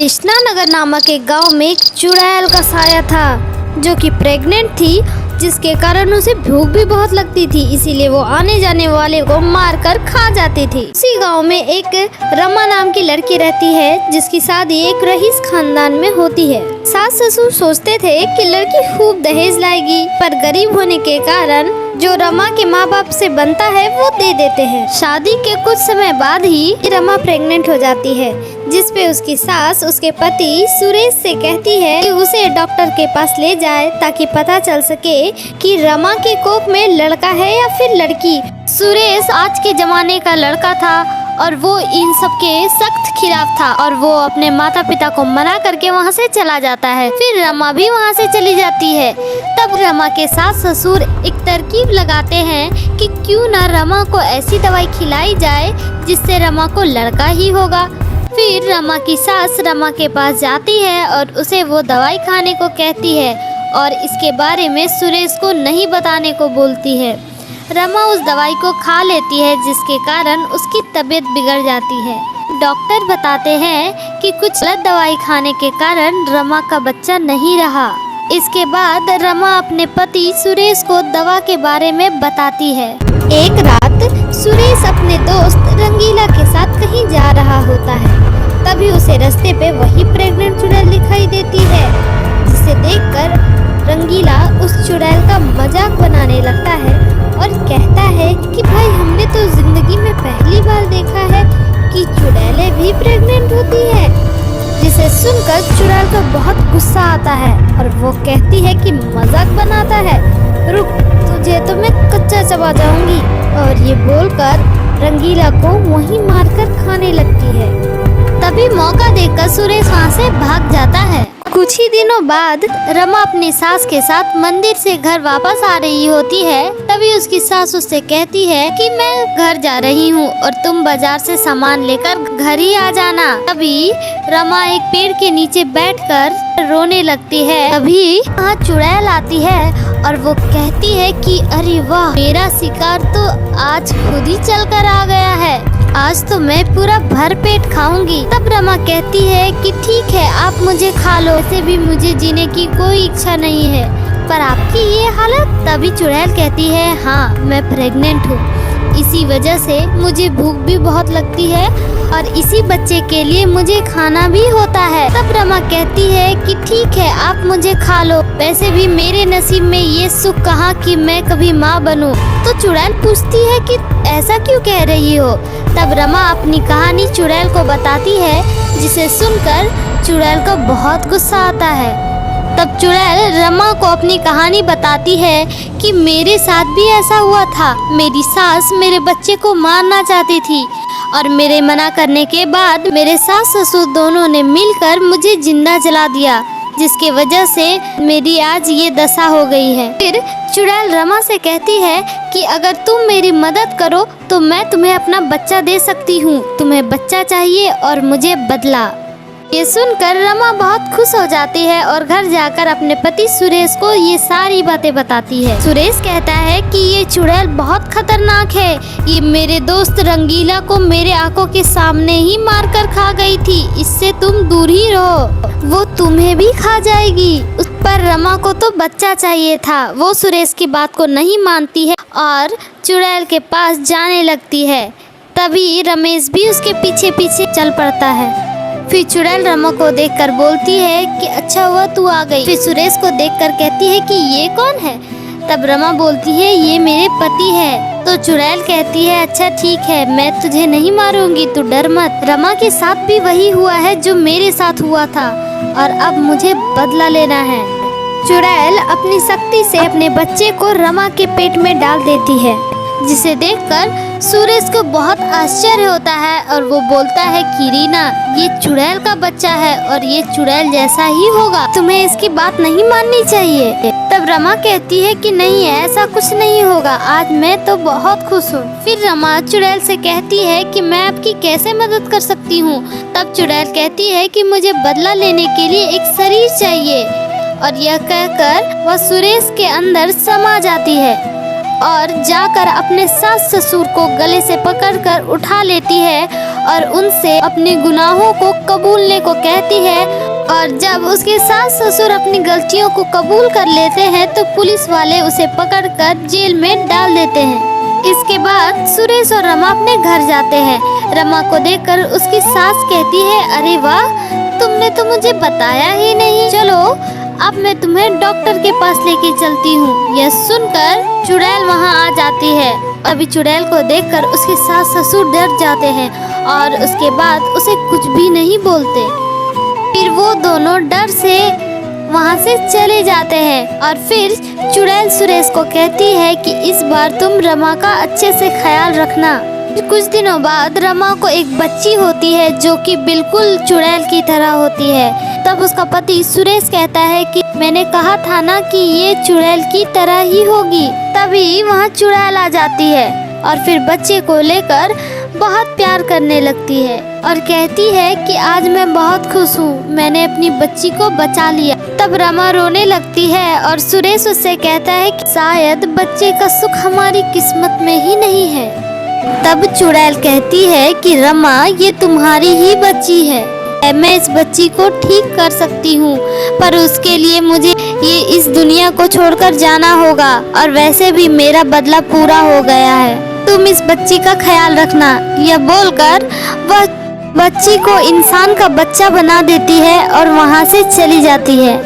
कृष्णानगर नामक एक गांव में एक चुड़ैल का साया था जो कि प्रेग्नेंट थी, जिसके कारण उसे भूख भी बहुत लगती थी, इसीलिए वो आने जाने वाले को मारकर खा जाती थी। उसी गांव में एक रमा नाम की लड़की रहती है जिसकी शादी एक रईस खानदान में होती है। सास ससुर सोचते थे कि लड़की खूब दहेज लाएगी, पर गरीब होने के कारण जो रमा के माँ बाप से बनता है वो दे देते हैं। शादी के कुछ समय बाद ही रमा प्रेग्नेंट हो जाती है, जिस पे उसकी सास उसके पति सुरेश से कहती है कि उसे डॉक्टर के पास ले जाए ताकि पता चल सके कि रमा के कोख में लड़का है या फिर लड़की। सुरेश आज के जमाने का लड़का था और वो इन सब के सख्त खिलाफ था और वो अपने माता पिता को मना करके वहाँ से चला जाता है। फिर रमा भी वहाँ से चली जाती है। तब रमा के सास ससुर एक तरकीब लगाते हैं कि क्यों ना रमा को ऐसी दवाई खिलाई जाए जिससे रमा को लड़का ही होगा। फिर रमा की सास रमा के पास जाती है और उसे वो दवाई खाने को कहती है और इसके बारे में सुरेश को नहीं बताने को बोलती है। रमा उस दवाई को खा लेती है जिसके कारण उसकी तबीयत बिगड़ जाती है। डॉक्टर बताते हैं कि कुछ गलत दवाई खाने के कारण रमा का बच्चा नहीं रहा। इसके बाद रमा अपने पति सुरेश को दवा के बारे में बताती है। एक रात सुरेश अपने दोस्त रंगीला के साथ कहीं जा रहा होता है, तभी उसे रास्ते पे वही प्रेग्नेंट चुड़ैल दिखाई देती है, जिसे देखकर रंगीला उस चुड़ैल का मजाक बनाने लगता है और कहता है कि भाई हमने तो जिंदगी में पहली बार देखा है कि चुड़ैलें भी प्रेग्नेंट होती है। जिसे सुनकर चुड़ैल को बहुत गुस्सा आता है और वो कहती है कि मजाक बनाता है, रुक तुझे तो मैं कच्चा चबा जाऊंगी। और ये बोलकर रंगीला को वहीं मारकर खाने लगती है। तभी मौका देखकर सुरेश वहाँ से भाग जाता है। कुछ ही दिनों बाद रमा अपनी सास के साथ मंदिर से घर वापस आ रही होती है। तभी उसकी सास उससे कहती है कि मैं घर जा रही हूँ और तुम बाजार से सामान लेकर घर ही आ जाना। तभी रमा एक पेड़ के नीचे बैठकर रोने लगती है। तभी वहाँ चुड़ैल आती है और वो कहती है कि अरे वाह, मेरा शिकार तो आज खुद ही चल कर आ गया है, आज तो मैं पूरा भर पेट खाऊंगी। तब रमा कहती है कि ठीक है आप मुझे खा लो, वैसे भी मुझे जीने की कोई इच्छा नहीं है, पर आपकी ये हालत। तभी चुड़ैल कहती है हाँ मैं प्रेग्नेंट हूँ, इसी वजह से मुझे भूख भी बहुत लगती है और इसी बच्चे के लिए मुझे खाना भी होता है। तब रमा कहती है कि ठीक है आप मुझे खा लो, वैसे भी मेरे नसीब में ये सुख कहाँ कि मैं कभी माँ बनूं। तो चुड़ैल पूछती है कि ऐसा क्यों कह रही हो। तब रमा अपनी कहानी चुड़ैल को बताती है, जिसे सुनकर चुड़ैल को बहुत गुस्सा आता है। तब चुड़ैल रमा को अपनी कहानी बताती है कि मेरे साथ भी ऐसा हुआ था। मेरी सास मेरे बच्चे को मारना चाहती थी और मेरे मना करने के बाद मेरे सास ससुर दोनों ने मिलकर मुझे जिंदा जला दिया, जिसके वजह से मेरी आज ये दशा हो गई है। फिर चुड़ैल रमा से कहती है कि अगर तुम मेरी मदद करो तो मैं तुम्हें अपना बच्चा दे सकती हूँ। तुम्हें बच्चा चाहिए और मुझे बदला। ये सुनकर रमा बहुत खुश हो जाती है और घर जाकर अपने पति सुरेश को ये सारी बातें बताती है। सुरेश कहता है कि ये चुड़ैल बहुत खतरनाक है, ये मेरे दोस्त रंगीला को मेरे आंखों के सामने ही मारकर खा गई थी, इससे तुम दूर ही रहो, वो तुम्हें भी खा जाएगी। उस पर रमा को तो बच्चा चाहिए था, वो सुरेश की बात को नहीं मानती है और चुड़ैल के पास जाने लगती है। तभी रमेश भी उसके पीछे पीछे चल पड़ता है। फिर चुड़ैल रमा को देखकर बोलती है कि अच्छा हुआ तू आ गई। फिर सुरेश को देखकर कहती है कि ये कौन है। तब रमा बोलती है ये मेरे पति है। तो चुड़ैल कहती है अच्छा ठीक है, मैं तुझे नहीं मारूंगी, तू डर मत। रमा के साथ भी वही हुआ है जो मेरे साथ हुआ था और अब मुझे बदला लेना है। चुड़ैल अपनी शक्ति से अपने बच्चे को रमा के पेट में डाल देती है, जिसे देखकर सुरेश को बहुत आश्चर्य होता है और वो बोलता है कि रीना ये चुड़ैल का बच्चा है और ये चुड़ैल जैसा ही होगा, तुम्हें इसकी बात नहीं माननी चाहिए। तब रमा कहती है कि नहीं ऐसा कुछ नहीं होगा, आज मैं तो बहुत खुश हूँ। फिर रमा चुड़ैल से कहती है कि मैं आपकी कैसे मदद कर सकती हूँ। तब चुड़ैल कहती है कि मुझे बदला लेने के लिए एक शरीर चाहिए और यह कहकर वह सुरेश के अंदर समा जाती है। और जाकर अपने सास ससुर को गले से पकड़कर उठा लेती है और उनसे अपने गुनाहों को कबूलने को कहती है। और जब उसके सास ससुर अपनी गलतियों को कबूल कर लेते हैं तो पुलिस वाले उसे पकड़कर जेल में डाल देते हैं। इसके बाद सुरेश और रमा अपने घर जाते हैं। रमा को देखकर उसकी सास कहती है, अरे वाह, तुमने तो मुझे बताया ही नहीं। चलो अब मैं तुम्हें डॉक्टर के पास लेके चलती हूँ। यह सुनकर चुड़ैल वहाँ आ जाती है। अभी चुड़ैल को देखकर उसके सास ससुर डर जाते हैं और उसके बाद उसे कुछ भी नहीं बोलते। फिर वो दोनों डर से वहाँ से चले जाते हैं और फिर चुड़ैल सुरेश को कहती है कि इस बार तुम रमा का अच्छे से ख्याल रखना। कुछ दिनों बाद रमा को एक बच्ची होती है जो कि बिल्कुल चुड़ैल की तरह होती है। तब उसका पति सुरेश कहता है कि मैंने कहा था ना कि ये चुड़ैल की तरह ही होगी। तभी वहाँ चुड़ैल आ जाती है और फिर बच्चे को लेकर बहुत प्यार करने लगती है और कहती है कि आज मैं बहुत खुश हूँ, मैंने अपनी बच्ची को बचा लिया। तब रमा रोने लगती है और सुरेश उससे कहता है कि शायद बच्चे का सुख हमारी किस्मत में ही नहीं है। तब चुड़ैल कहती है कि रमा, ये तुम्हारी ही बच्ची है, मैं इस बच्ची को ठीक कर सकती हूँ, पर उसके लिए मुझे ये इस दुनिया को छोड़कर जाना होगा और वैसे भी मेरा बदला पूरा हो गया है, तुम इस बच्ची का ख्याल रखना। यह बोलकर वह बच्ची को इंसान का बच्चा बना देती है और वहाँ से चली जाती है।